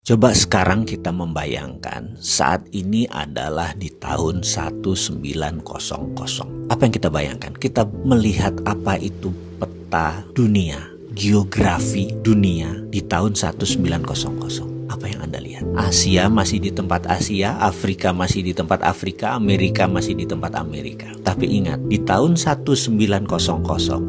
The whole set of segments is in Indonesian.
Coba sekarang kita membayangkan saat ini adalah di tahun 1900. Apa yang kita bayangkan? Kita melihat apa itu peta dunia, geografi dunia di tahun 1900. Apa yang Anda lihat? Asia masih di tempat Asia, Afrika masih di tempat Afrika, Amerika masih di tempat Amerika. Tapi ingat, di tahun 1900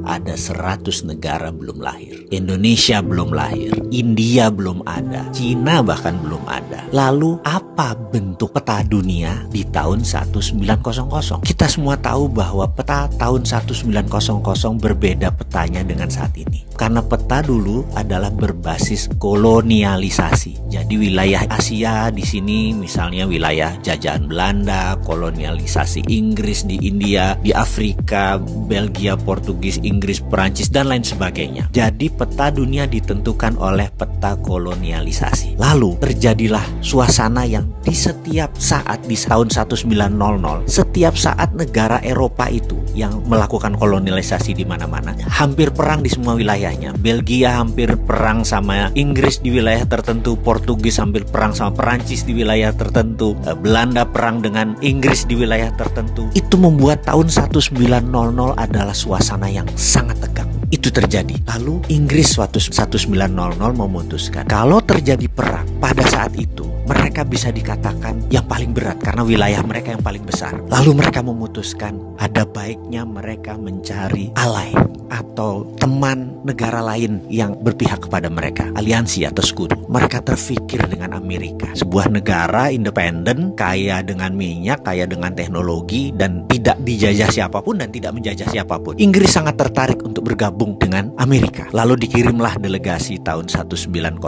ada 100 negara belum lahir. Indonesia belum lahir, India belum ada, Cina bahkan belum ada. Lalu apa bentuk peta dunia di tahun 1900? Kita semua tahu bahwa peta tahun 1900 berbeda petanya dengan saat ini. Karena peta dulu adalah berbasis kolonialisasi. Jadi wilayah Asia di sini misalnya wilayah jajahan Belanda, kolonialisasi Inggris di India, di Afrika, Belgia, Portugis, Inggris, Perancis dan lain sebagainya. Jadi peta dunia ditentukan oleh peta kolonialisasi. Lalu terjadilah suasana yang di setiap saat di tahun 1900, setiap saat negara Eropa itu yang melakukan kolonialisasi di mana-mana, hampir perang di semua wilayahnya. Belgia hampir perang sama Inggris di wilayah tertentu, Portugis hampir perang sama Perancis di wilayah tertentu, Belanda perang dengan Inggris di wilayah tertentu. Itu membuat tahun 1900 adalah suasana yang sangat tegang. Itu terjadi. Lalu Inggris waktu 1900 memutuskan kalau terjadi perang pada saat itu mereka bisa dikatakan yang paling berat karena wilayah mereka yang paling besar. Lalu mereka memutuskan ada baiknya mereka mencari ally atau teman negara lain yang berpihak kepada mereka, aliansi atau sekutu. Mereka terfikir dengan Amerika, sebuah negara independen, kaya dengan minyak, kaya dengan teknologi, dan tidak dijajah siapapun dan tidak menjajah siapapun. Inggris sangat tertarik untuk bergabung dengan Amerika. Lalu dikirimlah delegasi tahun 1904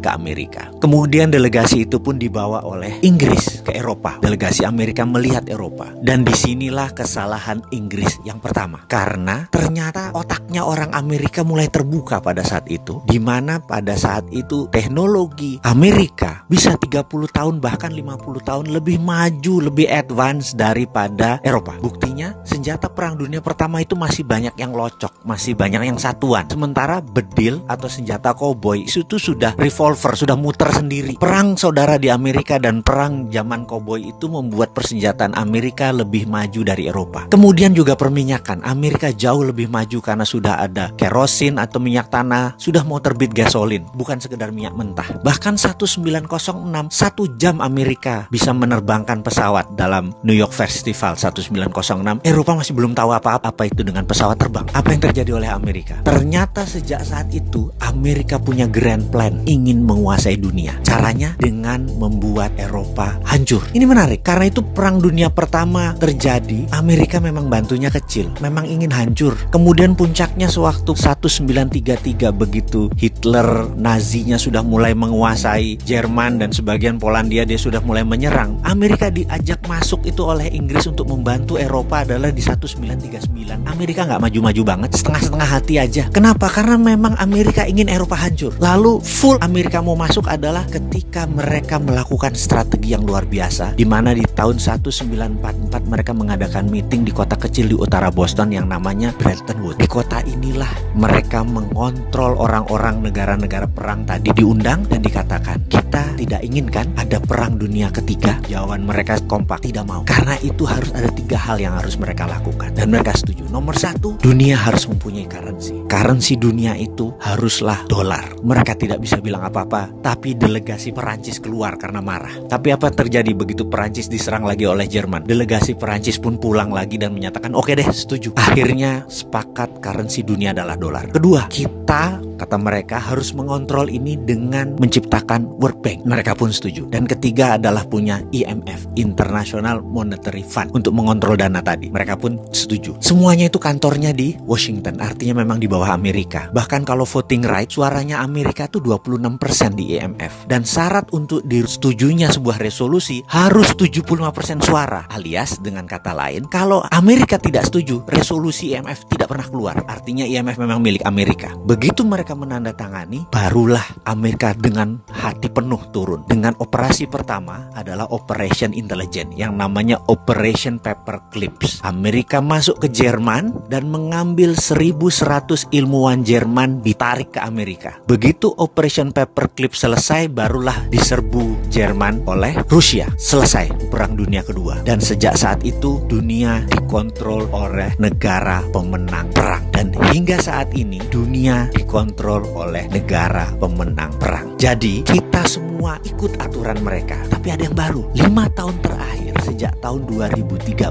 ke Amerika. Kemudian delegasi itu pun dibawa oleh Inggris ke Eropa. Delegasi Amerika melihat Eropa. Dan disinilah kesalahan Inggris yang pertama. Karena ternyata otaknya orang Amerika mulai terbuka pada saat itu. Di mana pada saat itu teknologi Amerika bisa 30 tahun bahkan 50 tahun lebih maju, lebih advance daripada Eropa. Buktinya senjata perang dunia pertama itu masih banyak yang locok, masih banyak yang satuan. Sementara bedil atau senjata koboi itu sudah revolver, sudah muter sendiri. Perang saudara di Amerika dan perang zaman koboi itu membuat persenjataan Amerika lebih maju dari Eropa. Kemudian juga perminyakan. Amerika jauh lebih maju karena sudah ada kerosin atau minyak tanah, sudah mau terbit gasolin, bukan sekedar minyak mentah. Bahkan 1906, 1 jam Amerika bisa menerbangkan pesawat dalam New York Festival 1906. Eropa masih belum tahu apa itu dengan pesawat terbang. Apa yang terjadi oleh Amerika? Ternyata sejak saat itu Amerika punya grand plan, ingin menguasai dunia. Caranya dengan membuat Eropa hancur. Ini menarik karena itu perang dunia pertama terjadi, Amerika memang bantunya kecil, memang ingin hancur. Kemudian puncaknya sewaktu 1933 begitu Hitler Nazinya sudah mulai menguasai Jerman dan sebagian Polandia, dia sudah mulai menyerang. Amerika diajak masuk itu oleh Inggris untuk membantu Eropa adalah di 1939. Amerika nggak maju-maju banget, setengah-setengah hati aja. Kenapa? Karena memang Amerika ingin Eropa hancur. Lalu full Amerika mau masuk adalah ketika mereka melakukan strategi yang luar biasa, di mana di tahun 1944 mereka mengadakan meeting di kota kecil di utara Boston yang namanya Bretton Woods. Di kota inilah mereka mengontrol orang-orang negara-negara perang tadi, diundang dan dikatakan kita tidak inginkan ada perang dunia ketiga. Jawaban mereka kompak, tidak mau. Karena itu harus ada 3 hal yang harus mereka lakukan dan mereka setuju. Nomor 1, dunia harus mempunyai currency. Currency dunia itu haruslah dolar. Mereka tidak bisa bilang apa-apa, tapi delegasi Perancis keluar karena marah. Tapi apa terjadi begitu Perancis diserang lagi oleh Jerman? Delegasi Perancis pun pulang lagi dan menyatakan oke deh, setuju. Akhirnya sepakat currency dunia adalah dolar. Kedua, kita, kata mereka, harus mengontrol ini dengan menciptakan World Bank. Mereka pun setuju. Dan ketiga adalah punya IMF, International Monetary Fund, untuk mengontrol dana tadi. Mereka pun setuju. Semuanya itu kantornya di Washington, artinya memang di bawah Amerika. Bahkan kalau voting right, suaranya Amerika tuh 26% di IMF. Dan syarat untuk disetujunya sebuah resolusi harus 75% suara. Alias dengan kata lain, kalau Amerika tidak setuju, resolusi IMF tidak pernah keluar. Artinya IMF memang milik Amerika. Begitu mereka mereka menandatangani, barulah Amerika dengan hati penuh turun. Dengan operasi pertama adalah Operation Intelligence yang namanya Operation Paperclips. Amerika masuk ke Jerman dan mengambil 1.100 ilmuwan Jerman ditarik ke Amerika. Begitu Operation Paperclips selesai, barulah diserbu Jerman oleh Rusia. Selesai Perang Dunia Kedua. Dan sejak saat itu dunia dikontrol oleh negara pemenang perang. Dan hingga saat ini dunia dikontrol oleh negara pemenang perang. Jadi kita semua ikut aturan mereka. Tapi ada yang baru. 5 tahun terakhir sejak tahun 2013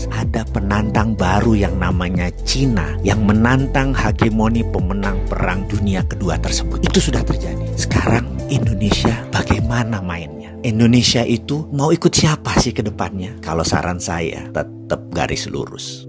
ada penantang baru yang namanya Cina yang menantang hegemoni pemenang perang dunia kedua tersebut. Itu sudah terjadi. Sekarang Indonesia bagaimana mainnya? Indonesia itu mau ikut siapa sih ke depannya? Kalau saran saya tetap garis lurus.